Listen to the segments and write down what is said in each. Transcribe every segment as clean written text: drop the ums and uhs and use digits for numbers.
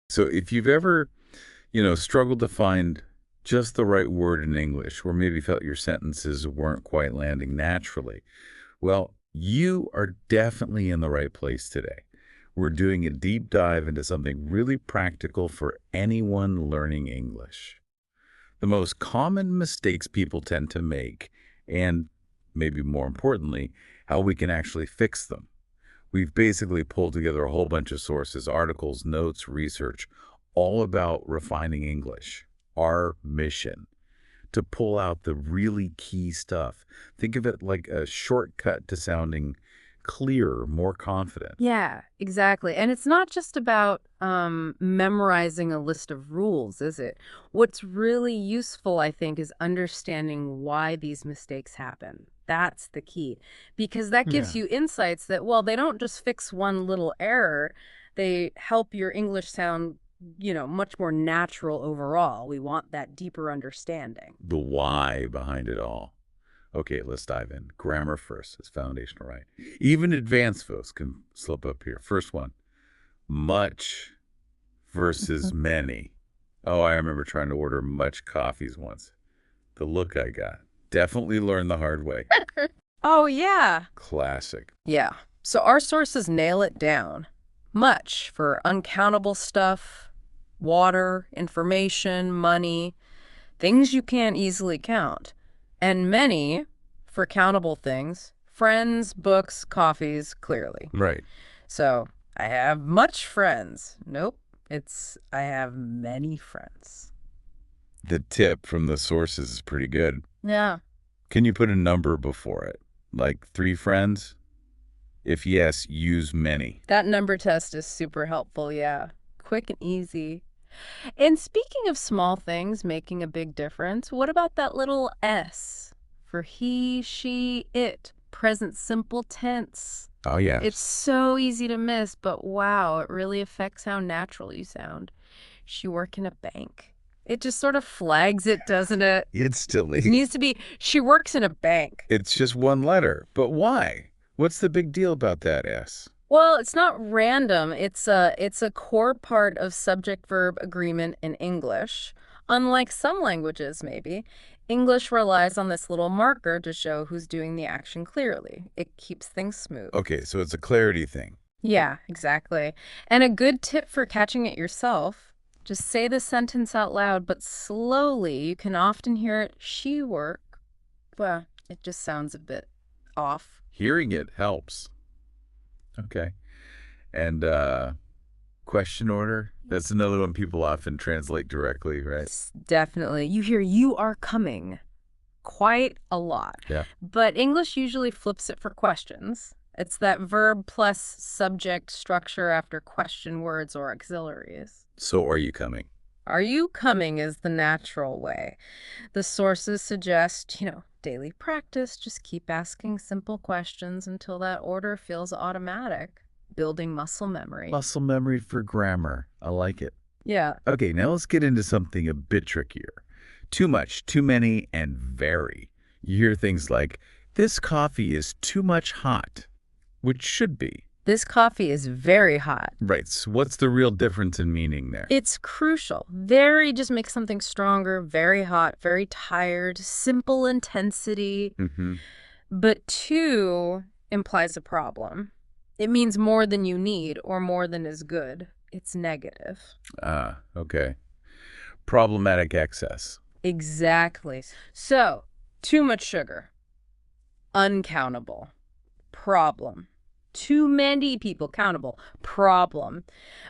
So if you've ever, struggled to find just the right word in English, or maybe felt your sentences weren't quite landing naturally, well, you are definitely in the right place today. We're doing a deep dive into something really practical for anyone learning English. The most common mistakes people tend to make, and maybe more importantly, how we can actually fix them. We've basically pulled together a whole bunch of sources, articles, notes, research, all about refining English. Our mission to pull out the really key stuff. Think of it like a shortcut to sounding clearer, more confident. Yeah, exactly. And it's not just about memorizing a list of rules, is it? What's really useful, I think, is understanding why these mistakes happen. That's the key. Because that gives Yeah. you insights that, well, they don't just fix one little error, they help your English sound, much more natural overall. We want that deeper understanding. The why behind it all. Okay, let's dive in. Grammar first is foundational, right? Even advanced folks can slip up here. First one, much versus many. Oh, I remember trying to order much coffees once. The look I got. Definitely learned the hard way. Oh, yeah. Classic. Yeah. So our sources nail it down. Much for uncountable stuff, water, information, money, things you can't easily count. And many for countable things, friends, books, coffees, clearly. Right. So I have much friends. Nope. It's I have many friends. The tip from the sources is pretty good. Yeah. Can you put a number before it? Like 3 friends? If yes, use many. That number test is super helpful, yeah. Quick and easy. And speaking of small things making a big difference, what about that little S for he, she, it, present simple tense? Oh, It's yes. so easy to miss, but wow, it really affects how natural you sound. She work in a bank. It just sort of flags it, doesn't it? It's still It needs to be, she works in a bank. It's just one letter. But why? What's the big deal about that S? Well, it's not random. It's a core part of subject-verb agreement in English. Unlike some languages, maybe, English relies on this little marker to show who's doing the action clearly. It keeps things smooth. Okay, so it's a clarity thing. Yeah, exactly. And a good tip for catching it yourself, just say the sentence out loud, but slowly. You can often hear it, she work. Well, it just sounds a bit off. Hearing it helps. Okay. And question order? That's another one people often translate directly, right? Definitely. You hear you are coming quite a lot. Yeah. But English usually flips it for questions. It's that verb plus subject structure after question words or auxiliaries. So are you coming? Are you coming is the natural way. The sources suggest, daily practice. Just keep asking simple questions until that order feels automatic, building muscle memory. Muscle memory for grammar. I like it. Yeah. Okay, now let's get into something a bit trickier. Too much, too many, and very. You hear things like, this coffee is too much hot, which should be. This coffee is very hot. Right, so what's the real difference in meaning there? It's crucial. Very just makes something stronger, very hot, very tired, simple intensity. Mm-hmm. But too implies a problem. It means more than you need or more than is good. It's negative. Ah, okay. Problematic excess. Exactly. So, too much sugar. Uncountable. Problem. Too many people countable. Problem.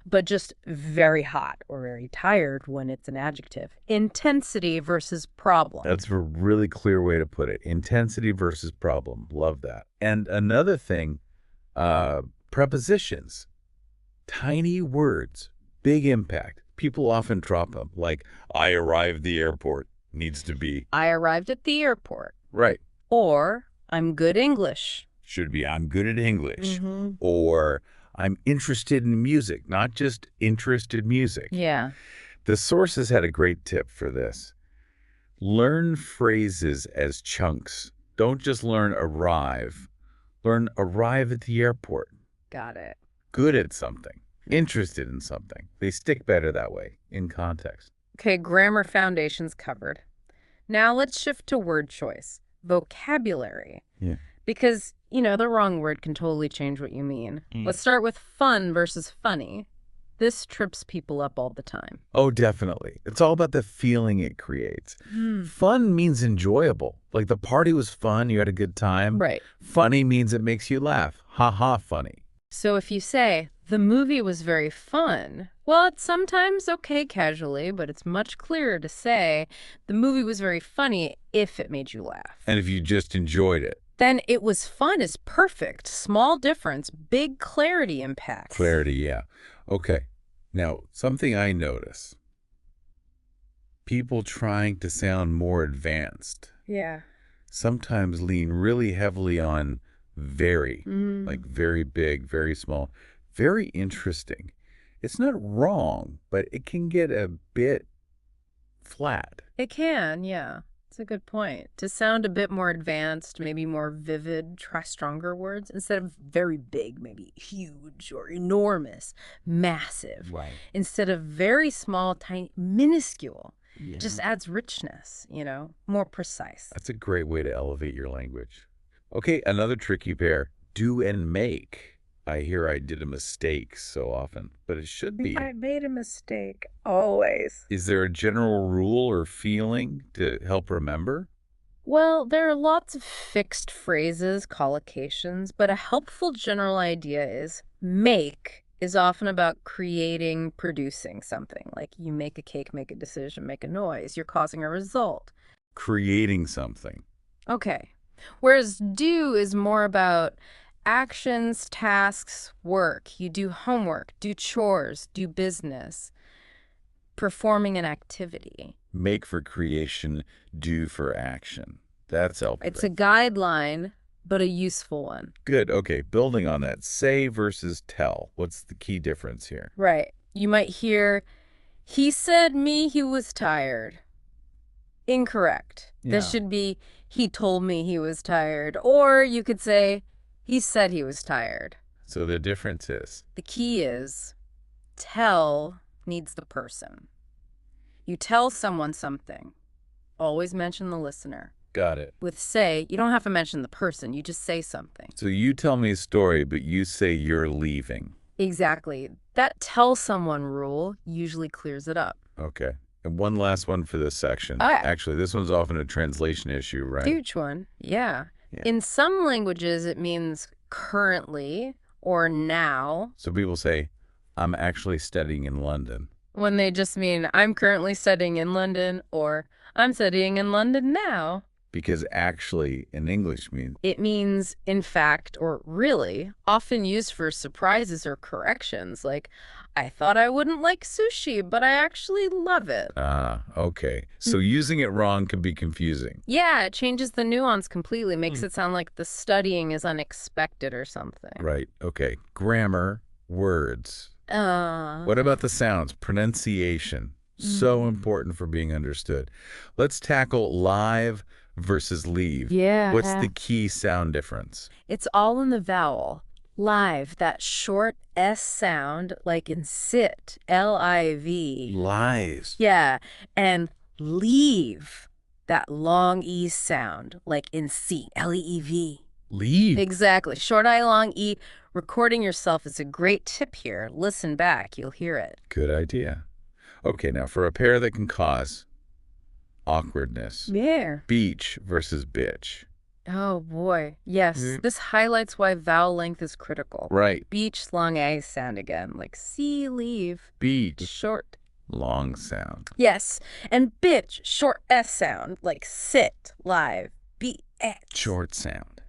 But just very hot or very tired when it's an adjective. Intensity versus problem. That's a really clear way to put it. Intensity versus problem. Love that. And another thing, prepositions. Tiny words, big impact. People often drop them, like, I arrived the airport needs to be. I arrived at the airport. Right. Or I'm good English. Should be, I'm good at English. Mm-hmm. Or I'm interested in music, not just interested music. Yeah. The sources had a great tip for this. Learn phrases as chunks. Don't just learn arrive. Learn arrive at the airport. Got it. Good at something. interested in something. They stick better that way, in context. Okay, grammar foundations covered. Now let's shift to word choice, vocabulary. Yeah. Because, the wrong word can totally change what you mean. Mm. Let's start with fun versus funny. This trips people up all the time. Oh, definitely. It's all about the feeling it creates. Fun means enjoyable. Like the party was fun, you had a good time. Right. Funny means it makes you laugh. Ha ha, funny. So if you say, the movie was very fun, well, it's sometimes okay casually, but it's much clearer to say, the movie was very funny if it made you laugh. And if you just enjoyed it. Then it was fun is perfect. Small difference, big clarity impact. Clarity, yeah. Okay. Now, something I notice. People trying to sound more advanced Yeah. sometimes lean really heavily on very, like very big, very small, very interesting. It's not wrong, but it can get a bit flat. It can, yeah. It's a good point. To sound a bit more advanced, maybe more vivid, try stronger words. Instead of very big, maybe huge or enormous, massive. Right. Instead of very small, tiny, minuscule. Yeah. It just adds richness, more precise. That's a great way to elevate your language. Okay, another tricky pair, do and make. I hear I did a mistake so often, but it should be. I made a mistake, always. Is there a general rule or feeling to help remember? Well, there are lots of fixed phrases, collocations, but a helpful general idea is make is often about creating, producing something. Like you make a cake, make a decision, make a noise. You're causing a result. Creating something. Okay. Whereas do is more about actions, tasks, work. You do homework, do chores, do business, performing an activity. Make for creation, do for action. That's helpful. It's a guideline, but a useful one. Good. Okay, building on that, say versus tell. What's the key difference here? Right. You might hear, he said me he was tired. Incorrect. This Yeah. should be, he told me he was tired. Or you could say, he said he was tired. So the difference is? The key is, tell needs the person. You tell someone something. Always mention the listener. Got it. With say, you don't have to mention the person. You just say something. So you tell me a story, but you say you're leaving. Exactly. That tell someone rule usually clears it up. Okay. And one last one for this section. Ah. Actually, this one's often a translation issue, right? Huge one. Yeah. Yeah. In some languages, it means currently or now, So people say, I'm actually studying in London. when they just mean I'm currently studying in London or I'm studying in London now. Because actually in English means, It means in fact or really, often used for surprises or corrections, like I thought I wouldn't like sushi, but I actually love it. okay. So using it wrong can be confusing. Yeah, it changes the nuance completely, makes it sound like the studying is unexpected or something. Right. Okay. Grammar, words. Uh, What about the sounds? Pronunciation. So important for being understood. Let's tackle live versus leave. yeah. What's the key sound difference? It's all in the vowel. Live, that short S sound, like in sit, L-I-V. Lies. Yeah, and leave, that long E sound, like in C, L-E-E-V. Leave. Exactly. Short I, long E. Recording yourself is a great tip here. Listen back, you'll hear it. Good idea. Okay, now for a pair that can cause awkwardness. Yeah. Beach versus bitch. Oh, boy. Yes, this highlights why vowel length is critical. Right. Beach, long A sound again, like see, leave. Beach. Short. Long sound. Yes, and bitch, short S sound, like sit, live, B-H. Short sound.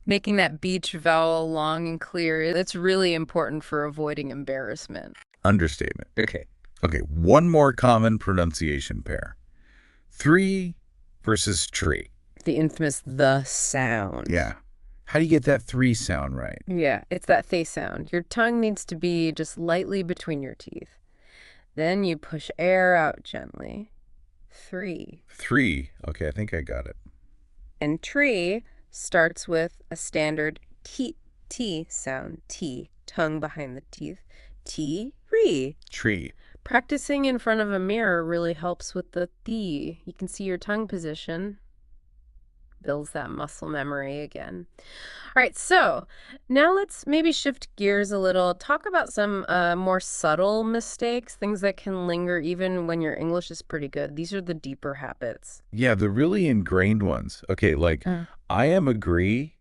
Making that beach vowel long and clear, that's really important for avoiding embarrassment. Understatement. Okay. Okay, one more common pronunciation pair. Three versus tree. The infamous the sound. Yeah. How do you get that three sound right? Yeah, it's that th sound. Your tongue needs to be just lightly between your teeth. Then you push air out gently. 3. Three. Okay, I think I got it. And tree starts with a standard T sound, T, tongue behind the teeth. Tree. Tree. Practicing in front of a mirror really helps with the th. You can see your tongue position. Builds that muscle memory again. All right, so now let's maybe shift gears a little. Talk about some more subtle mistakes, things that can linger even when your English is pretty good. These are the deeper habits. Yeah, the really ingrained ones. Okay, like, I am agree.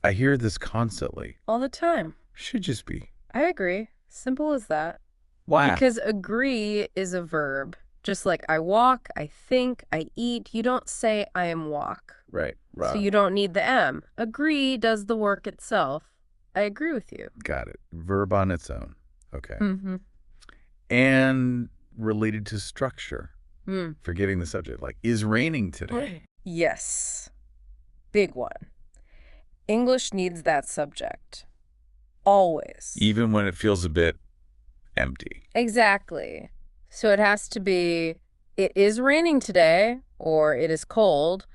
I hear this constantly. All the time. Should just be. I agree. Simple as that. Why? Because agree is a verb. Just like I walk, I think, I eat. You don't say I am walk. Right. So you don't need the M. Agree does the work itself. I agree with you. Got it. Verb on its own. Okay. Mm-hmm. And related to structure. Forgetting the subject. Like, is raining today? Yes. Big one. English needs that subject. Always. Even when it feels a bit empty. Exactly. So it has to be, it is raining today, or it is cold.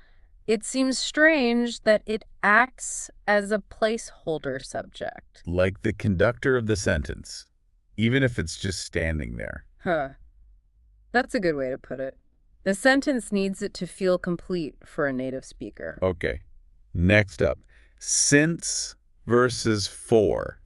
It seems strange that it acts as a placeholder subject. Like the conductor of the sentence, even if it's just standing there. Huh. That's a good way to put it. The sentence needs it to feel complete for a native speaker. Okay. Next up, since versus for.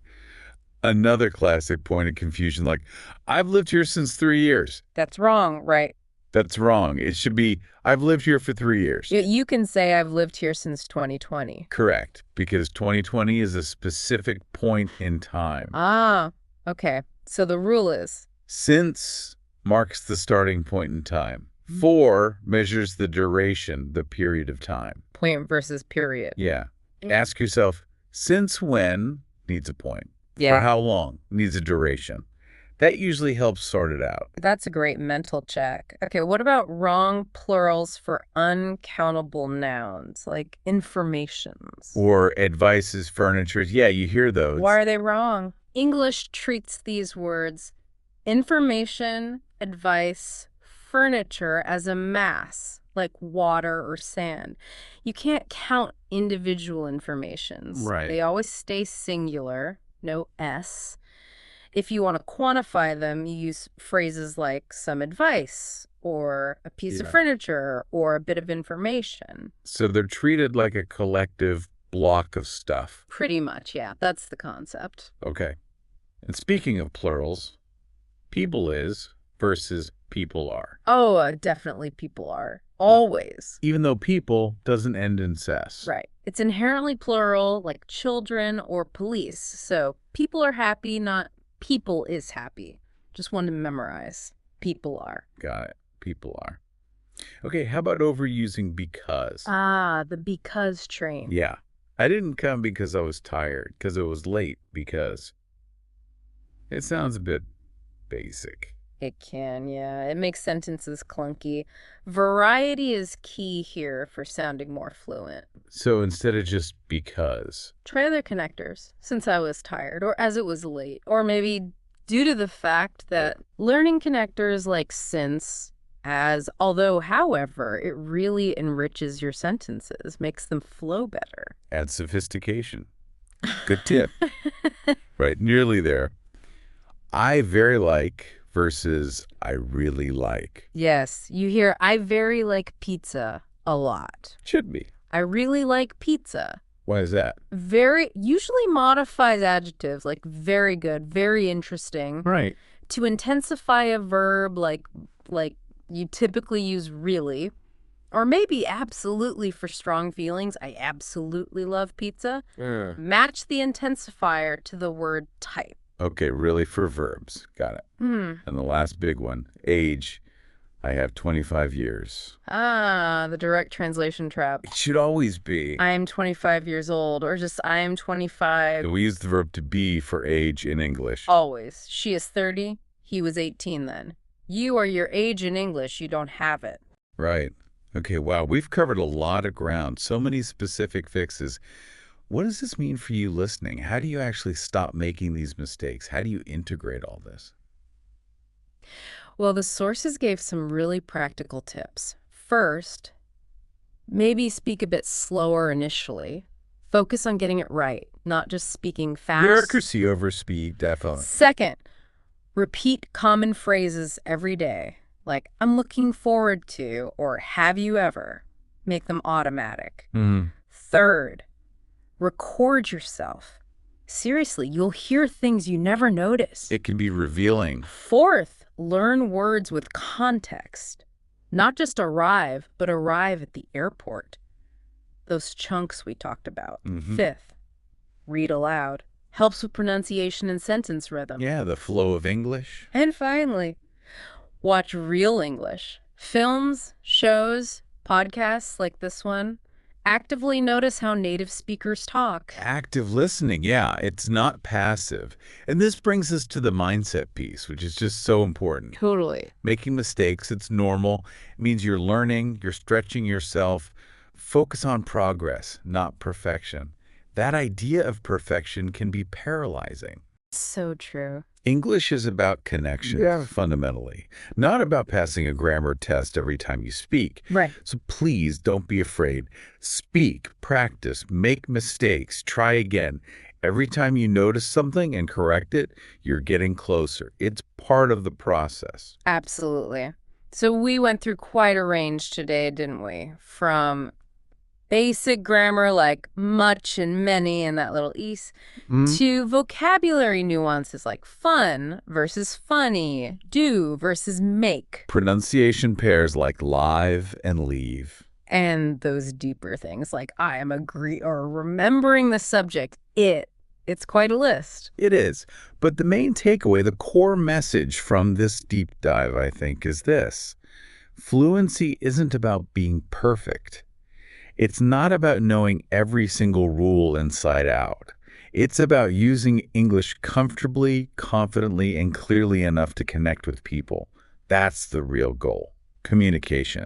Another classic point of confusion, like, I've lived here since 3 years. That's wrong, right? That's wrong. It should be, I've lived here for 3 years. You can say I've lived here since 2020. Correct, because 2020 is a specific point in time. Ah, okay. So the rule is? Since marks the starting point in time. For measures the duration, the period of time. Point versus period. Yeah. Ask yourself, since when needs a point? Yeah. For how long needs a duration? That usually helps sort it out. That's a great mental check. Okay, what about wrong plurals for uncountable nouns, like informations? Or advices, furnitures. Yeah, you hear those. Why are they wrong? English treats these words, information, advice, furniture, as a mass, like water or sand. You can't count individual informations. Right. They always stay singular, no S. If you want to quantify them, you use phrases like some advice or a piece of furniture or a bit of information. So they're treated like a collective block of stuff. Pretty much, yeah. That's the concept. Okay. And speaking of plurals, people is versus people are. Oh, definitely people are. Always. Even though people doesn't end in cess. Right. It's inherently plural, like children or police. So people are happy, not people is happy. Just one to memorize. People are. Got it. People are. Okay, how about overusing because? Ah, the because train. Yeah. I didn't come because I was tired, because it was late, because. It sounds a bit basic. It can, yeah. It makes sentences clunky. Variety is key here for sounding more fluent. So instead of just because. Try other connectors, since I was tired, or as it was late, or maybe due to the fact that learning connectors like since, as, although, however, it really enriches your sentences, makes them flow better. Add sophistication. Good tip. Right, nearly there. I very like versus I really like. Yes, you hear I very like pizza a lot. Should be. I really like pizza. Why is that? Very, usually modifies adjectives like very good, very interesting. Right. To intensify a verb like you typically use really, or maybe absolutely for strong feelings. I absolutely love pizza. Match the intensifier to the word type. Okay, really for verbs. Got it. And the last big one, age. I have 25 years. Ah, the direct translation trap. It should always be. I am 25 years old, or just I am 25. We use the verb to be for age in English. Always. She is 30. He was 18 then. You are your age in English. You don't have it. Right. Okay, wow. We've covered a lot of ground. So many specific fixes. What does this mean for you listening? How do you actually stop making these mistakes? How do you integrate all this? Well, the sources gave some really practical tips. First, maybe speak a bit slower initially. Focus on getting it right, not just speaking fast. Bureaucracy over speed, definitely. Second, Repeat common phrases every day, like I'm looking forward to or have you ever. Make them automatic. Hmm. Third, record yourself. Seriously, you'll hear things you never notice. It can be revealing. Fourth, learn words with context. Not just arrive, but arrive at the airport. Those chunks we talked about. Mhm. Fifth, read aloud. Helps with pronunciation and sentence rhythm. Yeah, the flow of English. And finally, watch real English. Films, shows, podcasts like this one. Actively notice how native speakers talk. Active listening, yeah, it's not passive. And this brings us to the mindset piece, which is just so important. Totally. Making mistakes, it's normal. It means you're learning, you're stretching yourself. Focus on progress, not perfection. That idea of perfection can be paralyzing. So true. English is about connection, fundamentally, not about passing a grammar test every time you speak. Right. So please don't be afraid. Speak, practice, make mistakes, try again. Every time you notice something and correct it, you're getting closer. It's part of the process. Absolutely. So we went through quite a range today, didn't we? From basic grammar like much and many and that little ease, to vocabulary nuances like fun versus funny, do versus make, Pronunciation pairs like live and leave. and those deeper things like I am agree or remembering the subject. It's quite a list. It is. But the main takeaway, the core message from this deep dive, I think, is this. Fluency isn't about being perfect. It's not about knowing every single rule inside out. It's about using English comfortably, confidently, and clearly enough to connect with people. That's the real goal. Communication.